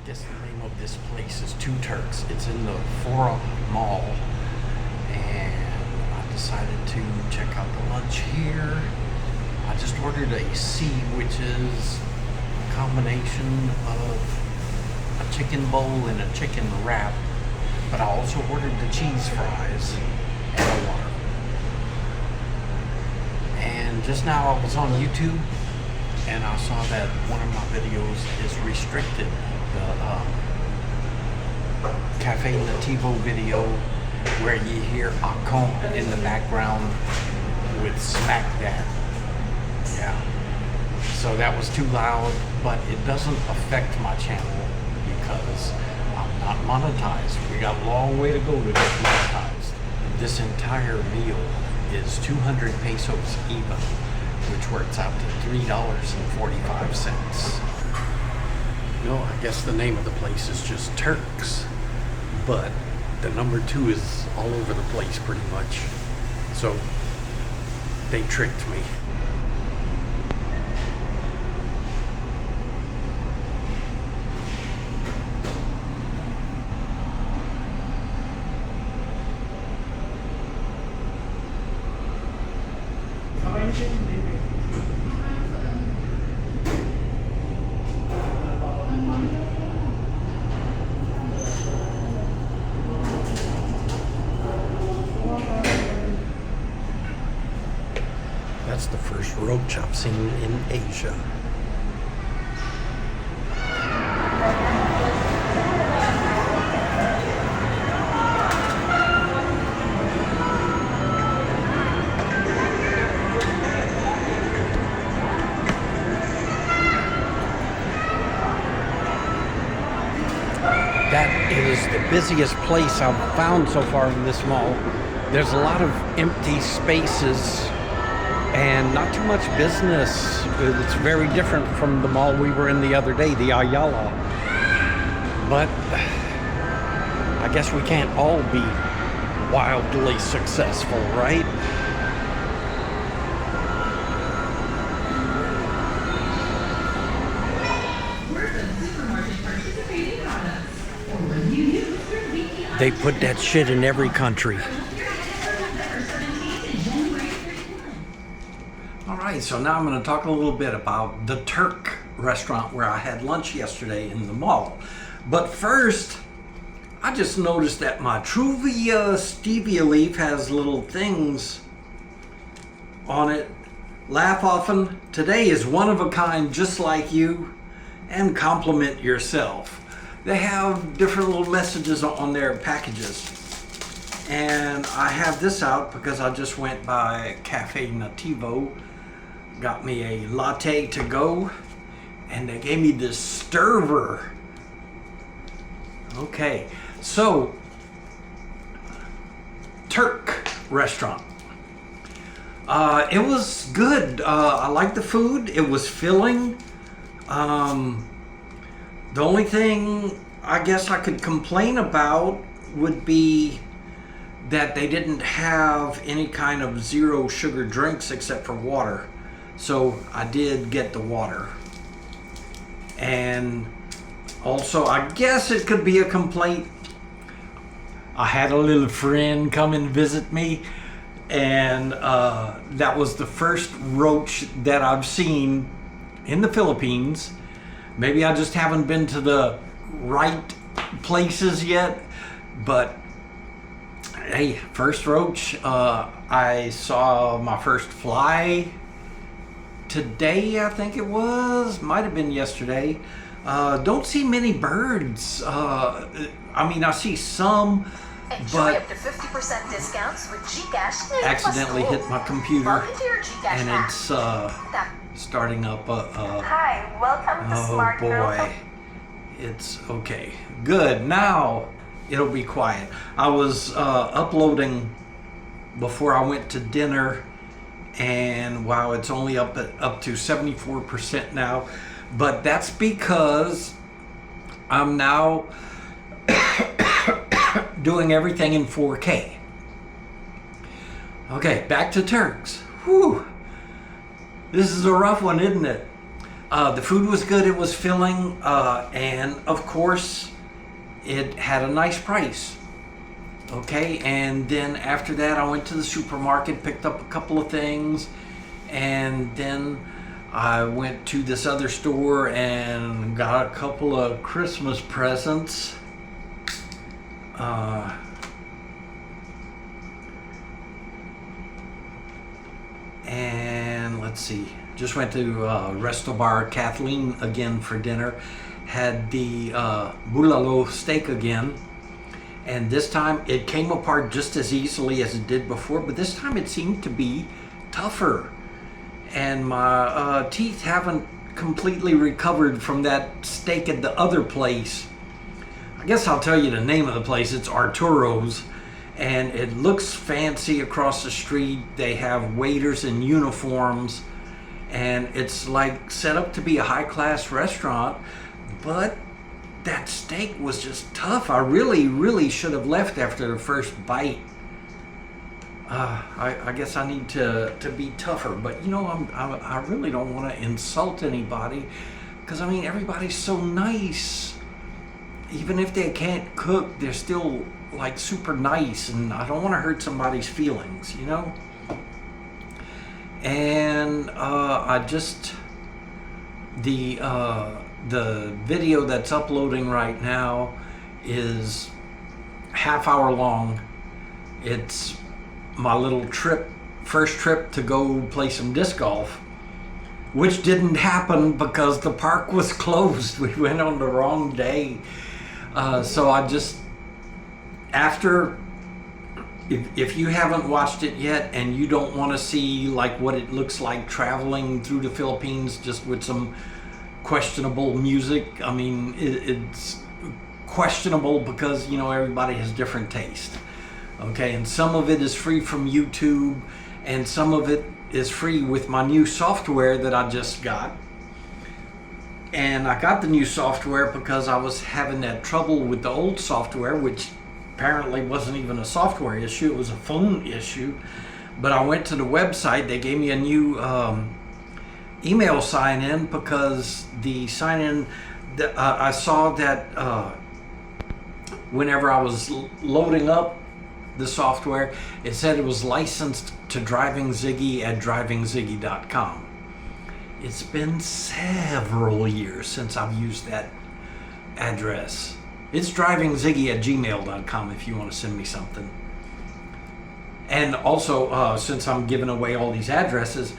I guess the name of this place is Turks. It's in the Fora Mall, and I decided to check out the lunch here. I just ordered a C, which is a combination of a chicken bowl and a chicken wrap, but I also ordered the cheese fries and a water. And just now I was on YouTube and I saw that one of my videos is restricted. The Cafe Nativo video where you hear Akon in the background with Smack That. Yeah. So that was too loud, but it doesn't affect my channel because I'm not monetized. We got a long way to go to get monetized. This entire meal is 200 pesos even, which works out to $3.45. No, I guess the name of the place is just Turks, but the number 2 is all over the place pretty much. So they tricked me. That's the first roach I've seen in Asia. That is the busiest place I've found so far in this mall. There's a lot of empty spaces and not too much business. It's very different from the mall we were in the other day, the Ayala. But I guess we can't all be wildly successful, right? They put that shit in every country. Alright, so now I'm going to talk a little bit about the Turk restaurant where I had lunch yesterday in the mall. But first, I just noticed that my Truvia stevia leaf has little things on it. Laugh often. Today is one of a kind, just like you, and compliment yourself. They have different little messages on their packages. And I have this out because I just went by Cafe Nativo, got me a latte to go, and they gave me this stirver. Okay, so Turk restaurant. It was good. I liked the food. It was filling. The only thing I guess I could complain about would be that they didn't have any kind of zero sugar drinks except for water. So I did get the water. And also, I guess it could be a complaint. I had a little friend come and visit me, and that was the first roach that I've seen in the Philippines. Maybe I just haven't been to the right places yet, but hey, first roach. I saw my first fly today, I think it was. Might have been yesterday. Don't see many birds. I mean, I see some, but up to 50% discounts with Gcash. accidentally hit my computer, and it's starting up. Hi, welcome to Smart Girl. Oh boy, it's okay. Good. Now it'll be quiet. I was uploading before I went to dinner, and wow, it's only up to 74% now, but that's because I'm now doing everything in 4K. Okay, back to Turks. Whew. This is a rough one, isn't it? The food was good, it was filling, and of course, it had a nice price. Okay, and then after that, I went to the supermarket, picked up a couple of things, and then I went to this other store and got a couple of Christmas presents. And let's see, just went to Resto Bar Kathleen again for dinner. Had the bulalo steak again. And this time it came apart just as easily as it did before, but this time it seemed to be tougher. And my teeth haven't completely recovered from that steak at the other place. I guess I'll tell you the name of the place. It's Arturo's, and it looks fancy across the street. They have waiters in uniforms, and it's like set up to be a high-class restaurant, but that steak was just tough. I really should have left after the first bite. I guess I need to be tougher, but you know, I really don't want to insult anybody, because I mean, everybody's so nice. Even if they can't cook, they're still like super nice, and I don't want to hurt somebody's feelings, you know. And I just the video that's uploading right now is half-hour long. It's my little first trip to go play some disc golf, which didn't happen because the park was closed. We went on the wrong day. So I just, if you haven't watched it yet and you don't want to see like what it looks like traveling through the Philippines just with some questionable music, I mean, it's questionable because, you know, everybody has different taste. Okay, and some of it is free from YouTube, and some of it is free with my new software that I just got. And I got the new software because I was having that trouble with the old software, which apparently wasn't even a software issue, it was a phone issue. But I went to the website, they gave me a new email sign-in, because the sign-in, I saw that whenever I was loading up the software, it said it was licensed to Driving Ziggy at drivingziggy.com. It's been several years since I've used that address. It's drivingziggy at gmail.com if you want to send me something. And also, since I'm giving away all these addresses,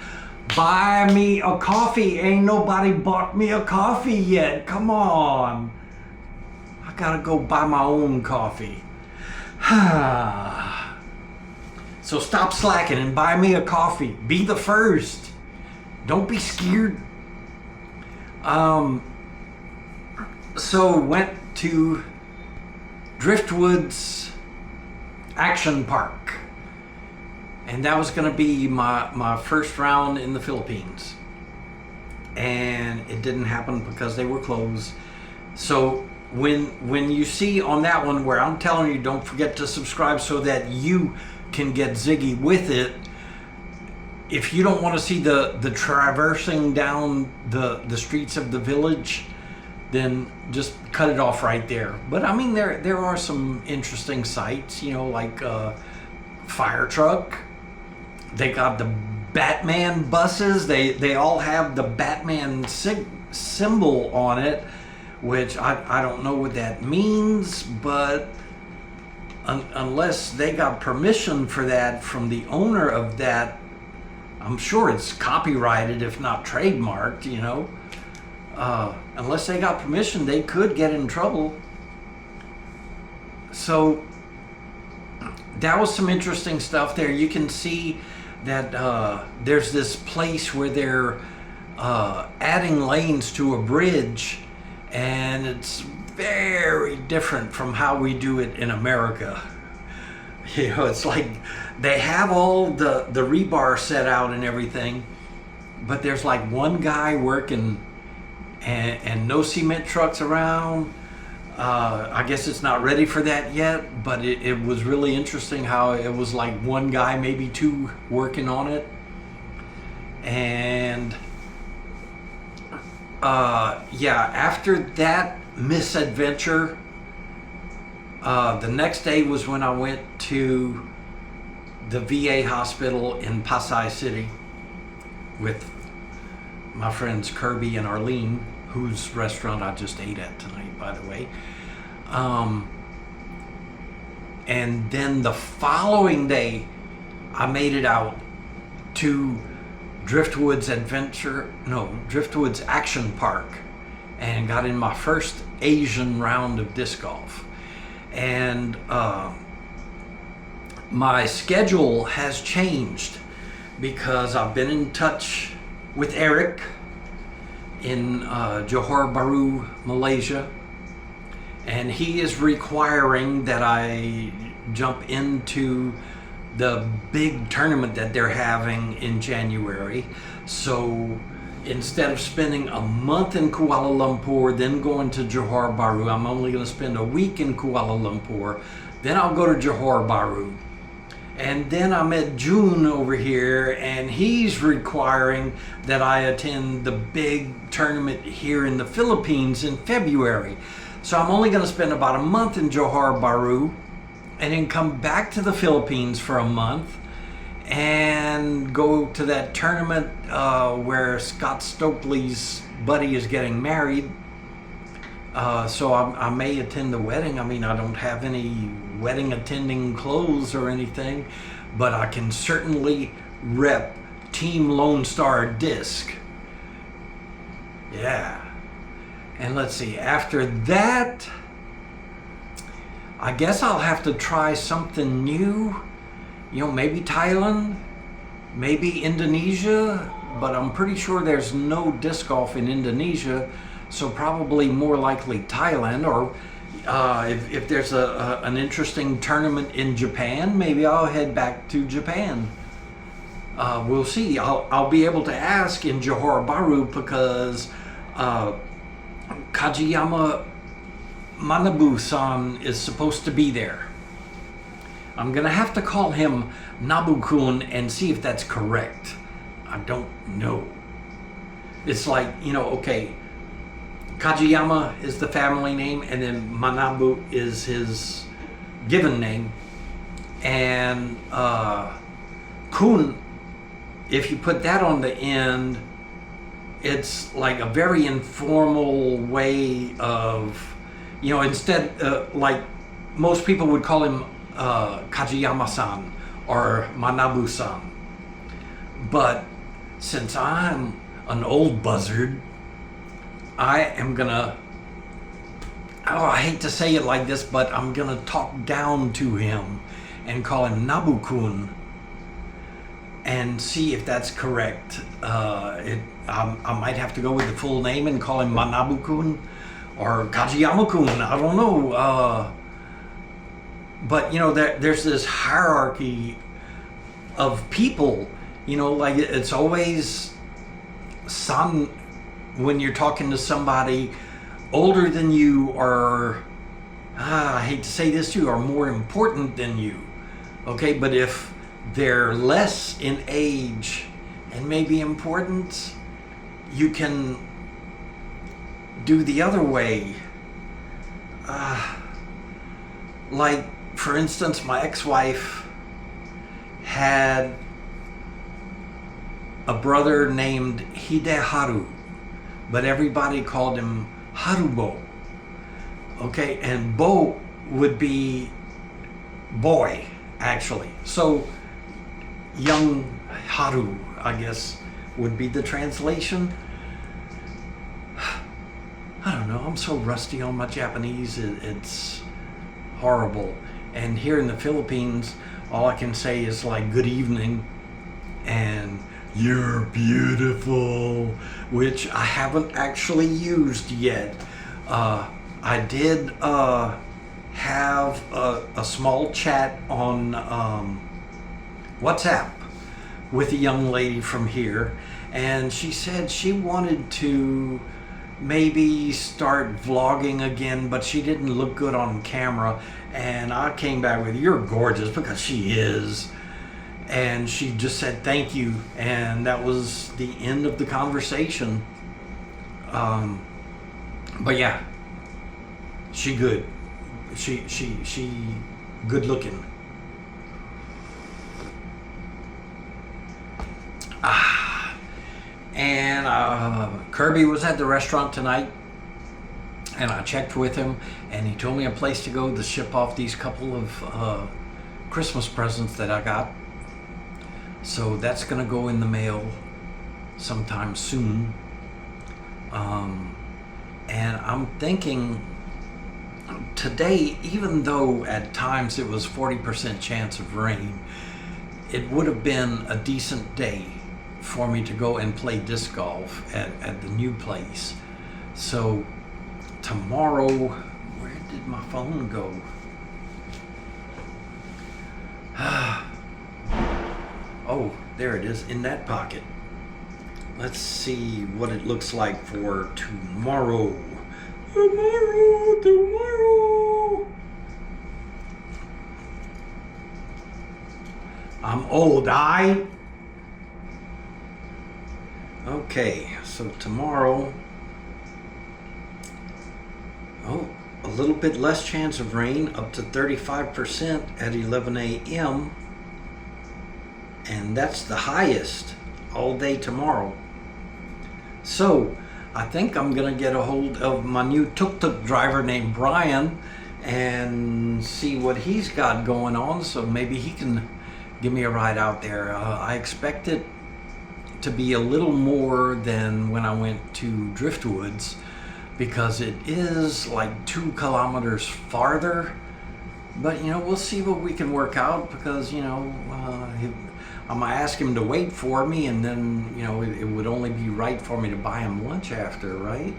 buy me a coffee. Ain't nobody bought me a coffee yet. Come on. I gotta go buy my own coffee. So stop slacking and buy me a coffee. Be the first. Don't be scared. So went to Driftwood's Action Park, and that was going to be my first round in the Philippines, and it didn't happen because they were closed. So when you see on that one where I'm telling you don't forget to subscribe so that you can get Ziggy with it, if you don't want to see the traversing down the streets of the village, then just cut it off right there. But I mean, there are some interesting sights, you know, like fire truck. They got the Batman buses. They all have the Batman symbol on it, which I don't know what that means, but unless they got permission for that from the owner of that, I'm sure it's copyrighted, if not trademarked, you know. Unless they got permission, they could get in trouble. So that was some interesting stuff there. You can see that there's this place where they're adding lanes to a bridge, and it's very different from how we do it in America. You know, it's like they have all the rebar set out and everything, but there's like one guy working and no cement trucks around. I guess it's not ready for that yet, but it was really interesting how it was like one guy, maybe two, working on it. And yeah, after that misadventure, the next day was when I went to the VA hospital in Pasay City with my friends Kirby and Arlene, whose restaurant I just ate at tonight, by the way. And then the following day, I made it out to Driftwood's Action Park and got in my first Asian round of disc golf. And my schedule has changed because I've been in touch with Eric in Johor Bahru, Malaysia, and he is requiring that I jump into the big tournament that they're having in January. So instead of spending a month in Kuala Lumpur, then going to Johor Bahru, I'm only going to spend a week in Kuala Lumpur. Then I'll go to Johor Bahru. And then I met June over here, and he's requiring that I attend the big tournament here in the Philippines in February. So I'm only going to spend about a month in Johor Bahru and then come back to the Philippines for a month and go to that tournament where Scott Stokely's buddy is getting married. So I may attend the wedding. I mean, I don't have any wedding attending clothes or anything, but I can certainly rep Team Lone Star Disc. Yeah. And let's see, after that, I guess I'll have to try something new. You know, maybe Thailand, maybe Indonesia, but I'm pretty sure there's no disc golf in Indonesia, so probably more likely Thailand. Or if there's an interesting tournament in Japan, maybe I'll head back to Japan. We'll see. I'll be able to ask in Johor Bahru because Kajiyama Manabu-san is supposed to be there. I'm gonna have to call him Nabu-kun and see if that's correct. I don't know. It's like, you know, okay, Kajiyama is the family name, and then Manabu is his given name. And kun, if you put that on the end, it's like a very informal way of, you know, instead, like most people would call him Kajiyama-san or Manabu-san. But since I'm an old buzzard, I am gonna, I hate to say it like this, but I'm gonna talk down to him and call him Nabu-kun and see if that's correct. I might have to go with the full name and call him Manabu-kun or Kajiyama-kun, I don't know. But, you know, there's this hierarchy of people, you know, like it's always san when you're talking to somebody older than you, or, I hate to say this too, are more important than you. Okay, but if they're less in age and maybe important, you can do the other way. Like, for instance, my ex-wife had a brother named Hideharu, but everybody called him Harubo. Okay, and Bo would be boy, actually. So, young Haru, I guess, would be the translation. I don't know, I'm so rusty on my Japanese, it's horrible. And here in the Philippines, all I can say is like good evening and you're beautiful, which I haven't actually used yet. I did have a small chat on WhatsApp with a young lady from here, and she said she wanted to maybe start vlogging again, but she didn't look good on camera. And I came back with, "You're gorgeous," because she is. And she just said thank you, and that was the end of the conversation. But yeah, she good. She good looking. And Kirby was at the restaurant tonight, and I checked with him, and he told me a place to go to ship off these couple of Christmas presents that I got. So that's gonna go in the mail sometime soon. And I'm thinking today, even though at times it was 40% chance of rain, it would have been a decent day for me to go and play disc golf at the new place. So tomorrow, where did my phone go? Oh, there it is, in that pocket. Let's see what it looks like for tomorrow. Tomorrow. I'm old, Okay, so tomorrow, a little bit less chance of rain, up to 35% at 11 a.m. And that's the highest all day tomorrow. So I think I'm gonna get a hold of my new tuk-tuk driver named Brian and see what he's got going on, so maybe he can give me a ride out there. I expect it to be a little more than when I went to Driftwoods, because it is like 2 kilometers farther. But we'll see what we can work out, because I'm gonna ask him to wait for me, and then it would only be right for me to buy him lunch after, right?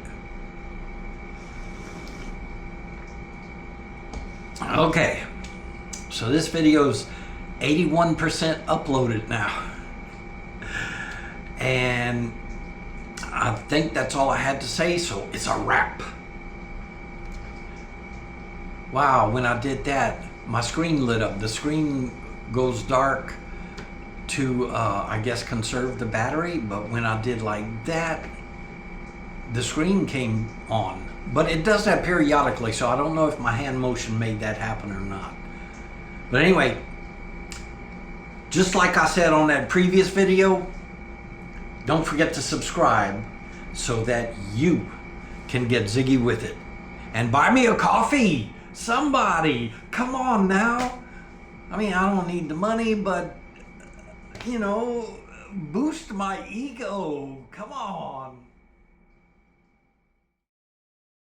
Okay, so this video's 81% uploaded now, and I think that's all I had to say, so it's a wrap. Wow, when I did that, my screen lit up. The screen goes dark to, I guess, conserve the battery, but when I did like that, the screen came on. But it does that periodically, so I don't know if my hand motion made that happen or not. But anyway, just like I said on that previous video, don't forget to subscribe so that you can get ziggy with it. And buy me a coffee! Somebody! Come on now! I mean, I don't need the money, but boost my ego. Come on.